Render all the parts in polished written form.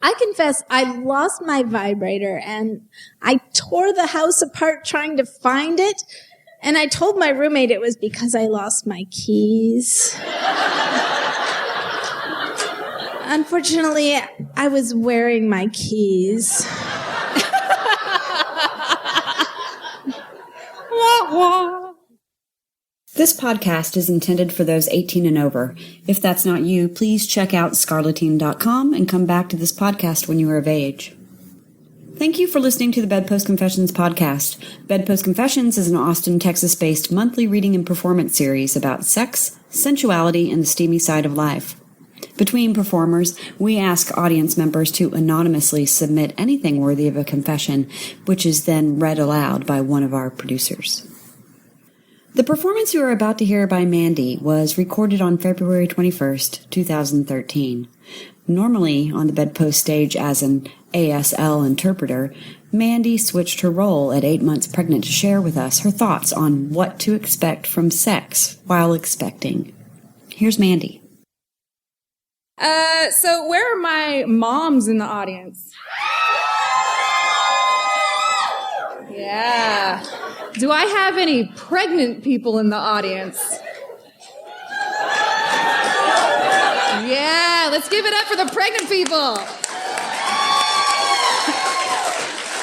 I confess I lost my vibrator and I tore the house apart trying to find it. And I told my roommate it was because I lost my keys. Unfortunately, I was wearing my keys. This podcast is intended for those 18 and over. If that's not you, please check out scarletine.com and come back to this podcast when you are of age. Thank you for listening to the Bedpost Confessions podcast. Bedpost Confessions is an Austin, Texas-based monthly reading and performance series about sex, sensuality, and the steamy side of life. Between performers, we ask audience members to anonymously submit anything worthy of a confession, which is then read aloud by one of our producers. The performance you are about to hear by Mandi was recorded on February 21st, 2013. Normally on the Bedpost stage as an ASL interpreter, Mandi switched her role at 8 months pregnant to share with us her thoughts on what to expect from sex while expecting. Here's Mandi. So where are my moms in the audience? Yeah. Do I have any pregnant people in the audience? Yeah, let's give it up for the pregnant people.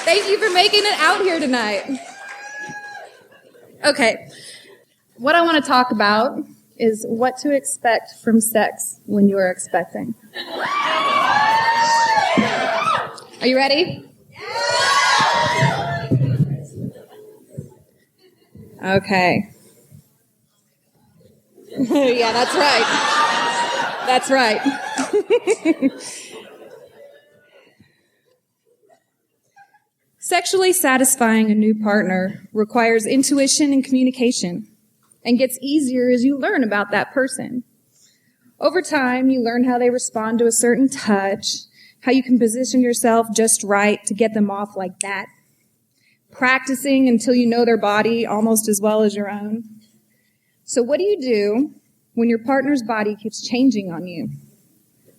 Thank you for making it out here tonight. Okay, what I want to talk about is what to expect from sex when you are expecting. Are you ready? Okay. Yeah, that's right. That's right. Sexually satisfying a new partner requires intuition and communication, and gets easier as you learn about that person. Over time, you learn how they respond to a certain touch, how you can position yourself just right to get them off like that. Practicing until you know their body almost as well as your own. So what do you do when your partner's body keeps changing on you?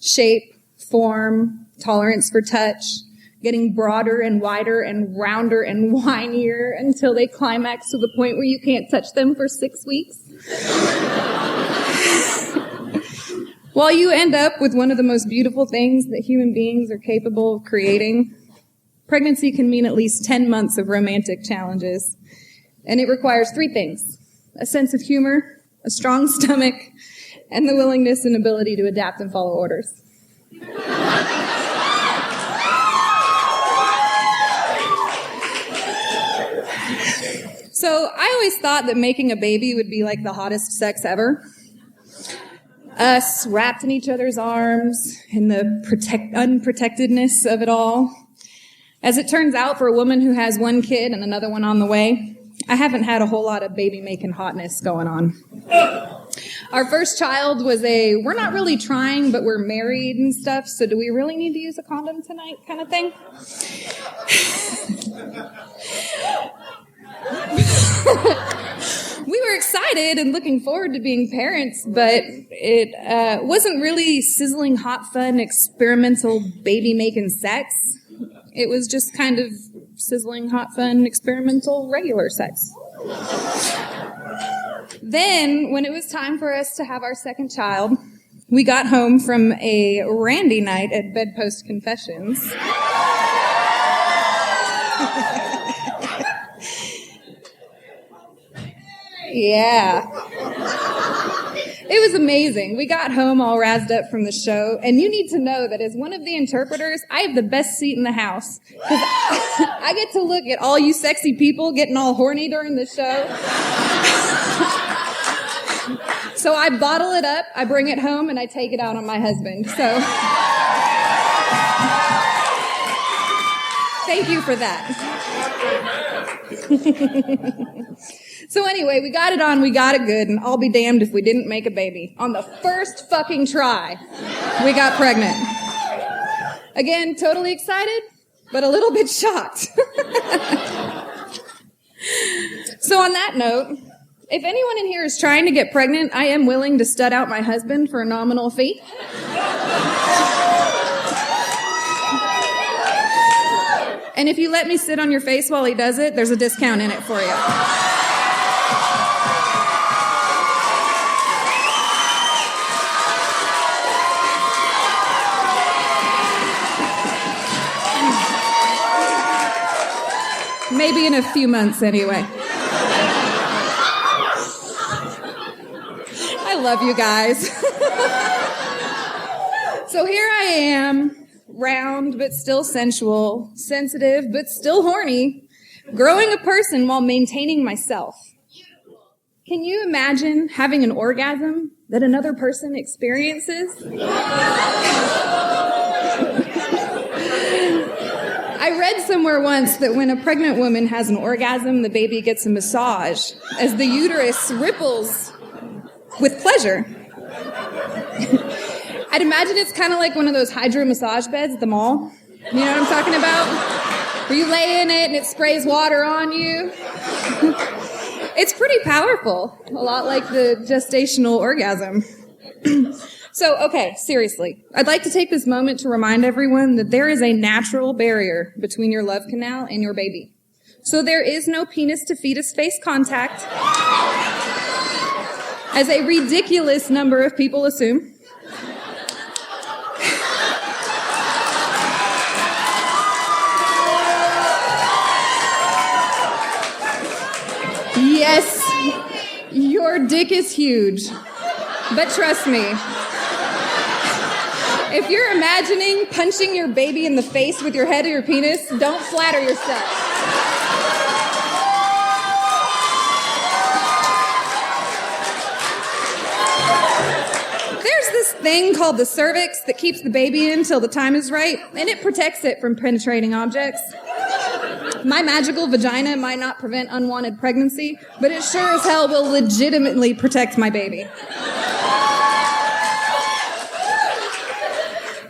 Shape, form, tolerance for touch, getting broader and wider and rounder and whinier until they climax to the point where you can't touch them for 6 weeks. While you end up with one of the most beautiful things that human beings are capable of creating, pregnancy can mean at least 10 months of romantic challenges. And it requires 3 things: a sense of humor, a strong stomach, and the willingness and ability to adapt and follow orders. So I always thought that making a baby would be like the hottest sex ever. Us wrapped in each other's arms, in the unprotectedness of it all. As it turns out, for a woman who has 1 kid and another one on the way, I haven't had a whole lot of baby-making hotness going on. Our first child was we're not really trying, but we're married and stuff, so do we really need to use a condom tonight kind of thing? We were excited and looking forward to being parents, but it wasn't really sizzling, hot, fun, experimental baby-making sex. It was just kind of sizzling, hot, fun, experimental, regular sex. Then, when it was time for us to have our second child, we got home from a randy night at Bedpost Confessions. Yeah. It was amazing. We got home all razzed up from the show, and you need to know that as one of the interpreters, I have the best seat in the house, because I get to look at all you sexy people getting all horny during the show. So I bottle it up, I bring it home, and I take it out on my husband. So thank you for that. So anyway, we got it on, we got it good, and I'll be damned if we didn't make a baby. On the first fucking try, we got pregnant. Again, totally excited, but a little bit shocked. So on that note, if anyone in here is trying to get pregnant, I am willing to stud out my husband for a nominal fee. And if you let me sit on your face while he does it, there's a discount in it for you. Maybe in a few months, anyway. I love you guys. So here I am, round but still sensual, sensitive but still horny, growing a person while maintaining myself. Can you imagine having an orgasm that another person experiences? I read somewhere once that when a pregnant woman has an orgasm, the baby gets a massage as the uterus ripples with pleasure. I'd imagine it's kind of like one of those hydro massage beds at the mall. You know what I'm talking about? Where you lay in it and it sprays water on you. It's pretty powerful. A lot like the gestational orgasm. So, okay, seriously. I'd like to take this moment to remind everyone that there is a natural barrier between your love canal and your baby. So there is no penis to fetus face contact, as a ridiculous number of people assume. Yes, your dick is huge, but trust me, if you're imagining punching your baby in the face with your head or your penis, don't flatter yourself. There's this thing called the cervix that keeps the baby in till the time is right, and it protects it from penetrating objects. My magical vagina might not prevent unwanted pregnancy, but it sure as hell will legitimately protect my baby.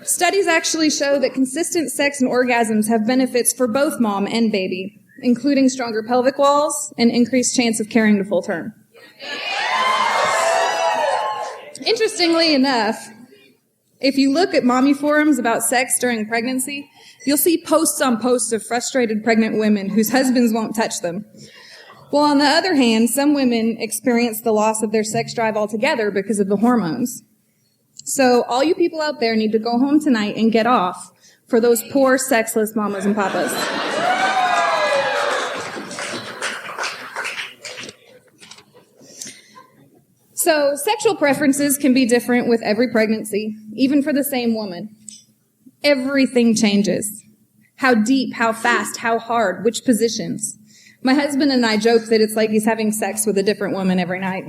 Studies actually show that consistent sex and orgasms have benefits for both mom and baby, including stronger pelvic walls and increased chance of carrying to full term. Interestingly enough, if you look at mommy forums about sex during pregnancy, you'll see posts on posts of frustrated pregnant women whose husbands won't touch them. Well, on the other hand, some women experience the loss of their sex drive altogether because of the hormones. So all you people out there need to go home tonight and get off for those poor sexless mamas and papas. So sexual preferences can be different with every pregnancy, even for the same woman. Everything changes. How deep, how fast, how hard, which positions. My husband and I joke that it's like he's having sex with a different woman every night.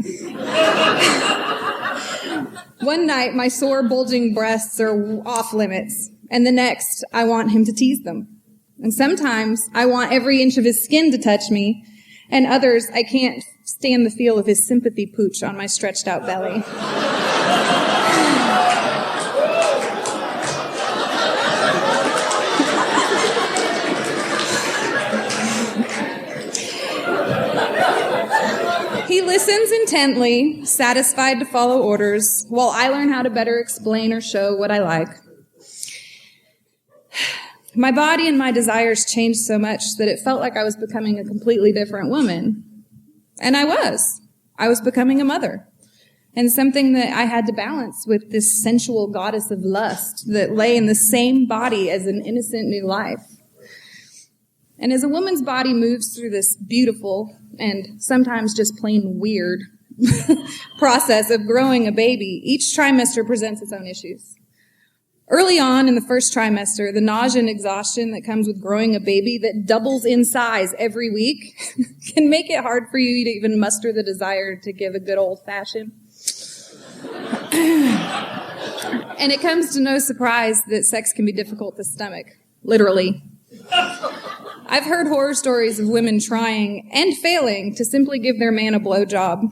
One night, my sore, bulging breasts are off limits, and the next, I want him to tease them. And sometimes, I want every inch of his skin to touch me, and others, I can't stand the feel of his sympathy pooch on my stretched out belly. He listens intently, satisfied to follow orders, while I learn how to better explain or show what I like. My body and my desires changed so much that it felt like I was becoming a completely different woman. And I was. I was becoming a mother. And something that I had to balance with this sensual goddess of lust that lay in the same body as an innocent new life. And as a woman's body moves through this beautiful and sometimes just plain weird process of growing a baby, each trimester presents its own issues. Early on in the first trimester, the nausea and exhaustion that comes with growing a baby that doubles in size every week can make it hard for you to even muster the desire to give a good old-fashioned. And it comes to no surprise that sex can be difficult to stomach, literally. I've heard horror stories of women trying and failing to simply give their man a blowjob.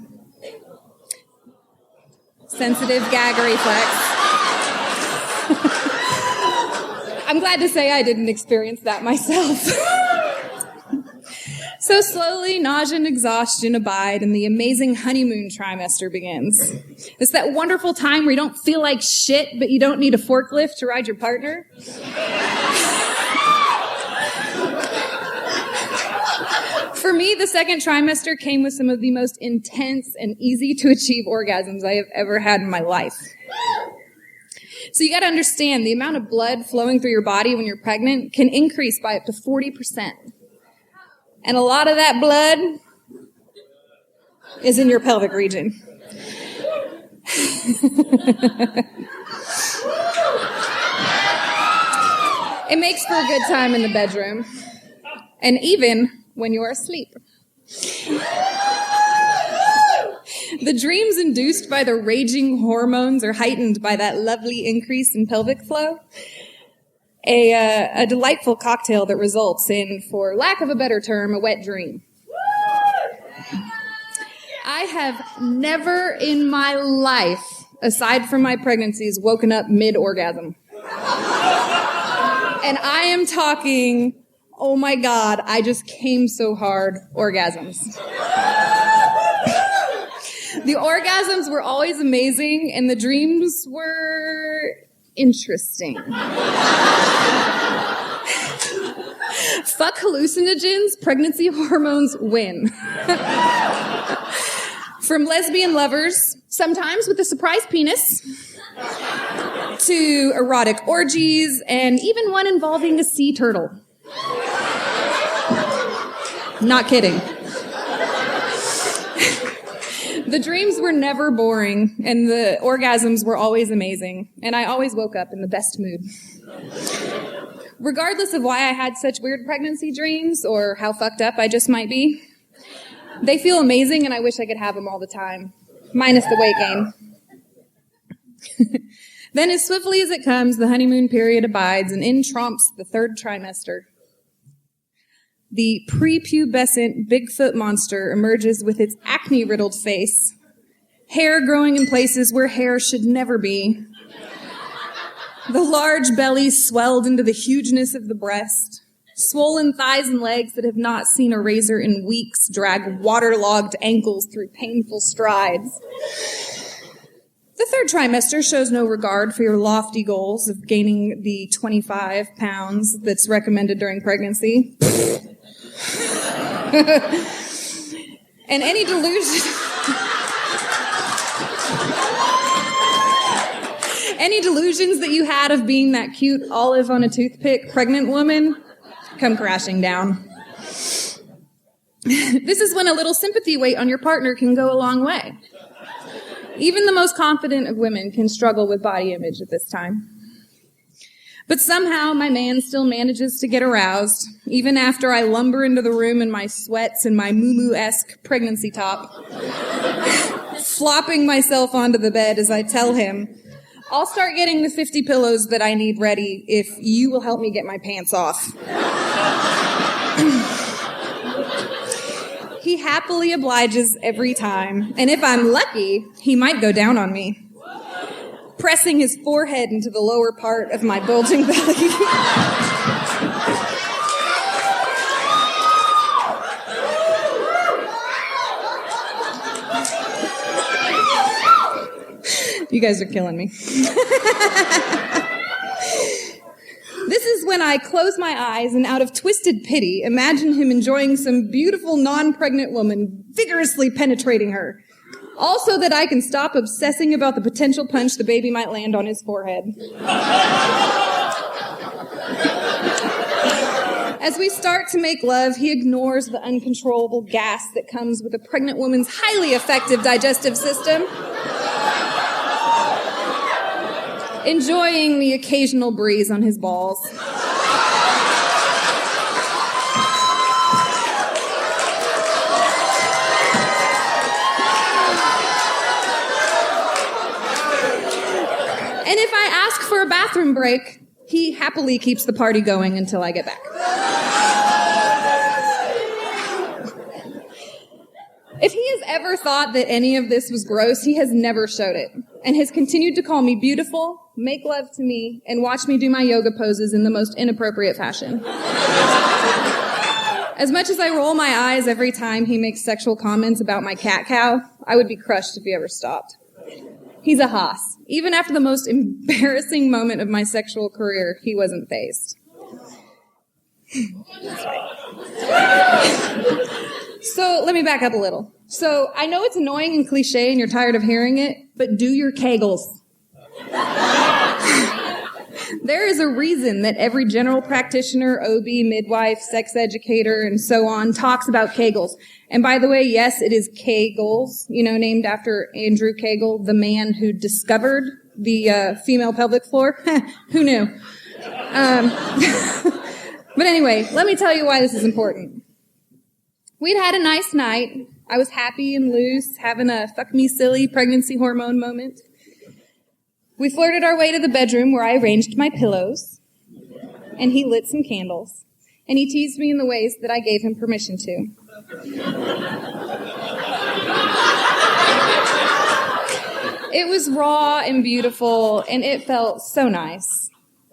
Sensitive gag reflex. I'm glad to say I didn't experience that myself. So slowly, nausea and exhaustion abide, and the amazing honeymoon trimester begins. It's that wonderful time where you don't feel like shit, but you don't need a forklift to ride your partner. For me, the second trimester came with some of the most intense and easy to achieve orgasms I have ever had in my life. So you got to understand, the amount of blood flowing through your body when you're pregnant can increase by up to 40%. And a lot of that blood is in your pelvic region. It makes for a good time in the bedroom, and even when you're asleep. The dreams induced by the raging hormones are heightened by that lovely increase in pelvic flow. A delightful cocktail that results in, for lack of a better term, a wet dream. I have never in my life, aside from my pregnancies, woken up mid-orgasm. And I am talking, oh my God, I just came so hard, orgasms. The orgasms were always amazing, and the dreams were interesting. Fuck hallucinogens, pregnancy hormones win. From lesbian lovers, sometimes with a surprise penis, to erotic orgies, and even one involving a sea turtle. Not kidding. The dreams were never boring, and the orgasms were always amazing, and I always woke up in the best mood. Regardless of why I had such weird pregnancy dreams, or how fucked up I just might be, they feel amazing, and I wish I could have them all the time, minus the weight gain. Then, as swiftly as it comes, the honeymoon period abides, and in trumps the third trimester. The prepubescent Bigfoot monster emerges with its acne-riddled face, hair growing in places where hair should never be, the large belly swelled into the hugeness of the breast, swollen thighs and legs that have not seen a razor in weeks drag waterlogged ankles through painful strides. The third trimester shows no regard for your lofty goals of gaining the 25 pounds that's recommended during pregnancy. And any delusions that you had of being that cute olive on a toothpick pregnant woman come crashing down. This is when a little sympathy weight on your partner can go a long way. Even the most confident of women can struggle with body image at this time. But somehow my man still manages to get aroused, even after I lumber into the room in my sweats and my moo-moo-esque pregnancy top, flopping myself onto the bed as I tell him, I'll start getting the 50 pillows that I need ready if you will help me get my pants off. He happily obliges every time, and if I'm lucky, he might go down on me, pressing his forehead into the lower part of my bulging belly. You guys are killing me. This is when I close my eyes and out of twisted pity, imagine him enjoying some beautiful non-pregnant woman vigorously penetrating her. Also that I can stop obsessing about the potential punch the baby might land on his forehead. As we start to make love, he ignores the uncontrollable gas that comes with a pregnant woman's highly effective digestive system, enjoying the occasional breeze on his balls. And if I ask for a bathroom break, he happily keeps the party going until I get back. If he has ever thought that any of this was gross, he has never showed it, and has continued to call me beautiful, make love to me, and watch me do my yoga poses in the most inappropriate fashion. As much as I roll my eyes every time he makes sexual comments about my cat cow, I would be crushed if he ever stopped. He's a hoss. Even after the most embarrassing moment of my sexual career, he wasn't fazed. So let me back up a little. So I know it's annoying and cliche and you're tired of hearing it, but do your Kegels. There is a reason that every general practitioner, OB, midwife, sex educator, and so on talks about Kegels. And by the way, yes, it is Kegels, named after Andrew Kegel, the man who discovered the female pelvic floor. Who knew? But anyway, let me tell you why this is important. We'd had a nice night. I was happy and loose, having a fuck me silly pregnancy hormone moment. We flirted our way to the bedroom where I arranged my pillows, and he lit some candles, and he teased me in the ways that I gave him permission to. It was raw and beautiful, and it felt so nice.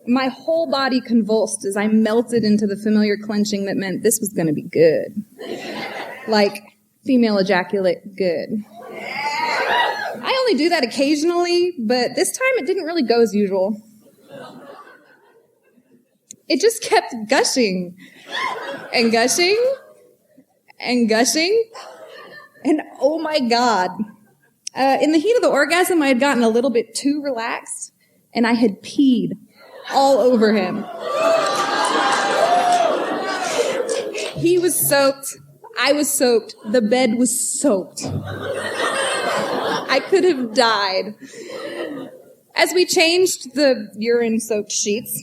My whole body convulsed as I melted into the familiar clenching that meant this was going to be good. Like female ejaculate good. I only do that occasionally, but this time it didn't really go as usual. It just kept gushing and gushing and gushing. And oh my God. In the heat of the orgasm, I had gotten a little bit too relaxed, and I had peed all over him. He was soaked. I was soaked. The bed was soaked. I could have died. As we changed the urine-soaked sheets,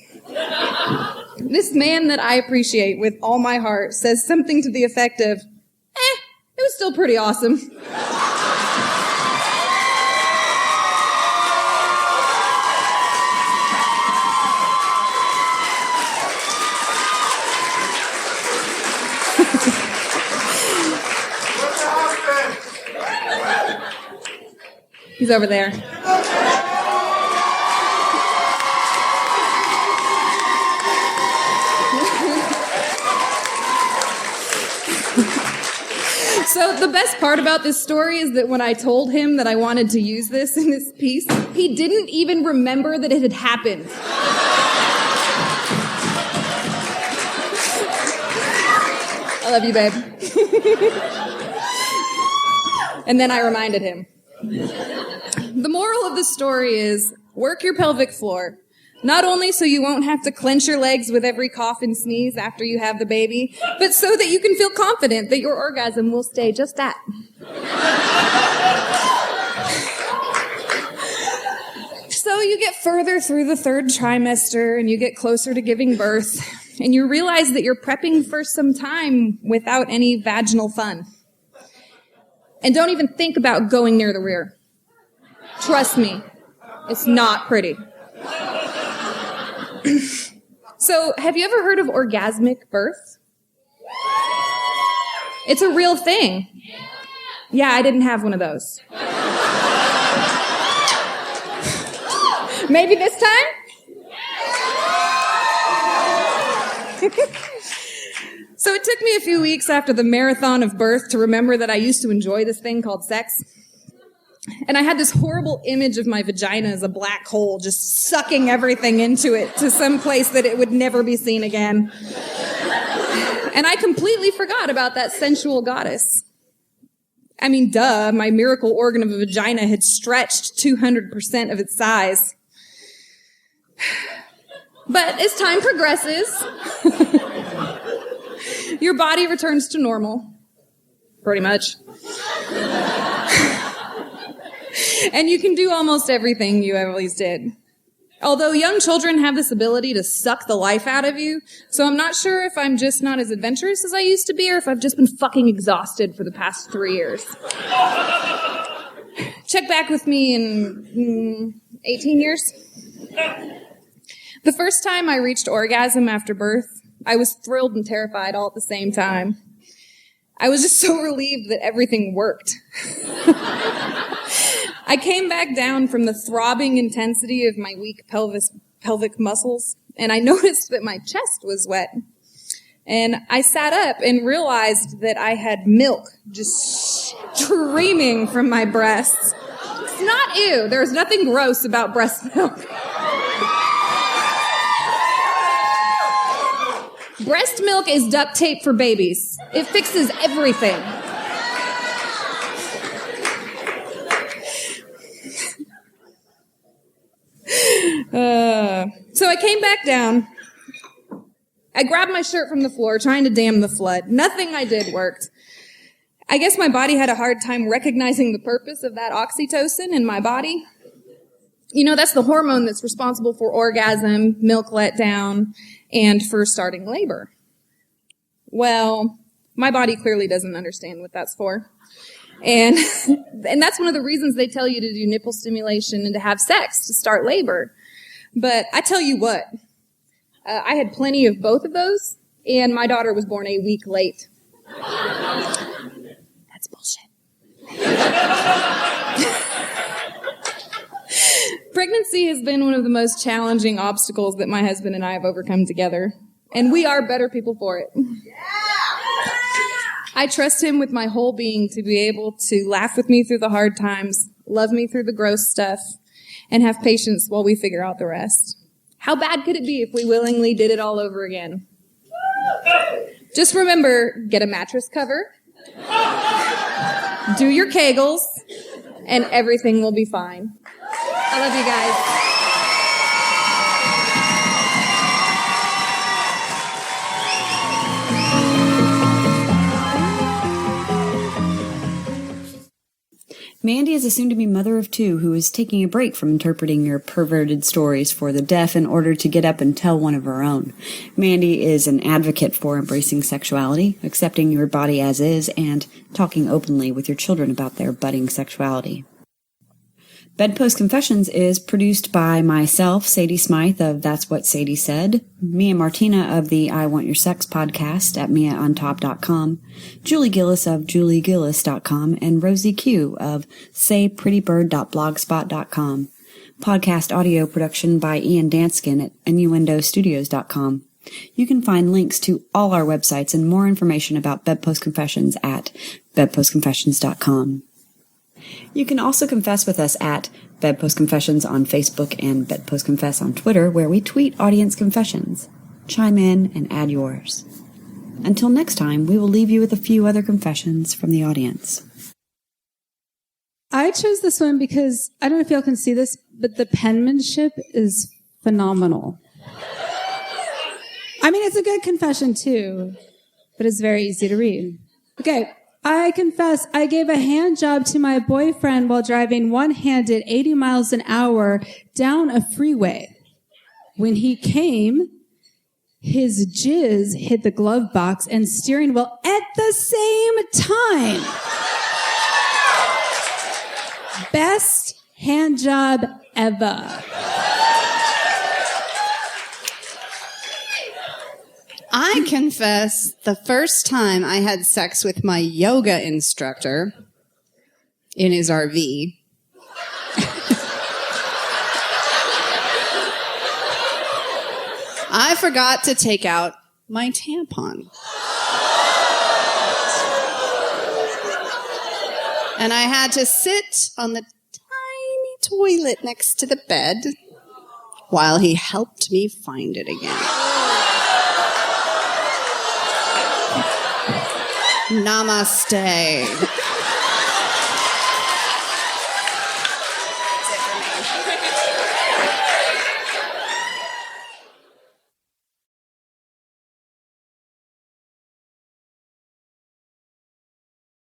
this man that I appreciate with all my heart says something to the effect of, it was still pretty awesome. He's over there. So the best part about this story is that when I told him that I wanted to use this in this piece, he didn't even remember that it had happened. I love you, babe. And then I reminded him. The moral of the story is, work your pelvic floor. Not only so you won't have to clench your legs with every cough and sneeze after you have the baby, but so that you can feel confident that your orgasm will stay just that. So you get further through the third trimester and you get closer to giving birth, and you realize that you're prepping for some time without any vaginal fun. And don't even think about going near the rear. Trust me, it's not pretty. So, have you ever heard of orgasmic birth? It's a real thing. Yeah, I didn't have one of those. Maybe this time? So it took me a few weeks after the marathon of birth to remember that I used to enjoy this thing called sex. And I had this horrible image of my vagina as a black hole, just sucking everything into it to some place that it would never be seen again. And I completely forgot about that sensual goddess. I mean, duh, my miracle organ of a vagina had stretched 200% of its size. But as time progresses, your body returns to normal, pretty much. And you can do almost everything you always did. Although young children have this ability to suck the life out of you, so I'm not sure if I'm just not as adventurous as I used to be or if I've just been fucking exhausted for the past 3 years. Check back with me in 18 years. The first time I reached orgasm after birth, I was thrilled and terrified all at the same time. I was just so relieved that everything worked. I came back down from the throbbing intensity of my weak pelvic muscles, and I noticed that my chest was wet. And I sat up and realized that I had milk just streaming from my breasts. It's not ew. There's nothing gross about breast milk. Breast milk is duct tape for babies. It fixes everything. So I came back down. I grabbed my shirt from the floor, trying to dam the flood. Nothing I did worked. I guess my body had a hard time recognizing the purpose of that oxytocin in my body. You know, that's the hormone that's responsible for orgasm, milk letdown, and for starting labor. Well, my body clearly doesn't understand what that's for. And that's one of the reasons they tell you to do nipple stimulation and to have sex to start labor. But I tell you what, I had plenty of both of those, and my daughter was born a week late. That's bullshit. Pregnancy has been one of the most challenging obstacles that my husband and I have overcome together, and we are better people for it. I trust him with my whole being to be able to laugh with me through the hard times, love me through the gross stuff, and have patience while we figure out the rest. How bad could it be if we willingly did it all over again? Just remember, get a mattress cover, do your Kegels, and everything will be fine. I love you guys. Mandi is a soon-to-be mother of two who is taking a break from interpreting your perverted stories for the deaf in order to get up and tell one of her own. Mandi is an advocate for embracing sexuality, accepting your body as is, and talking openly with your children about their budding sexuality. Bedpost Confessions is produced by myself, Sadie Smythe of That's What Sadie Said, Mia Martina of the I Want Your Sex podcast at MiaOnTop.com, Julie Gillis of JulieGillis.com, and Rosie Q of SayPrettyBird.blogspot.com. Podcast audio production by Ian Danskin at InnuendoStudios.com. You can find links to all our websites and more information about Bedpost Confessions at BedpostConfessions.com. You can also confess with us at Bedpost Confessions on Facebook and Bedpost Confess on Twitter, where we tweet audience confessions. Chime in and add yours. Until next time, we will leave you with a few other confessions from the audience. I chose this one because, I don't know if y'all can see this, but the penmanship is phenomenal. I mean, it's a good confession too, but it's very easy to read. Okay. I confess I gave a hand job to my boyfriend while driving one-handed 80 miles an hour down a freeway. When he came, his jizz hit the glove box and steering wheel at the same time. Best hand job ever. I confess the first time I had sex with my yoga instructor in his RV. I forgot to take out my tampon. And I had to sit on the tiny toilet next to the bed while he helped me find it again. Namaste.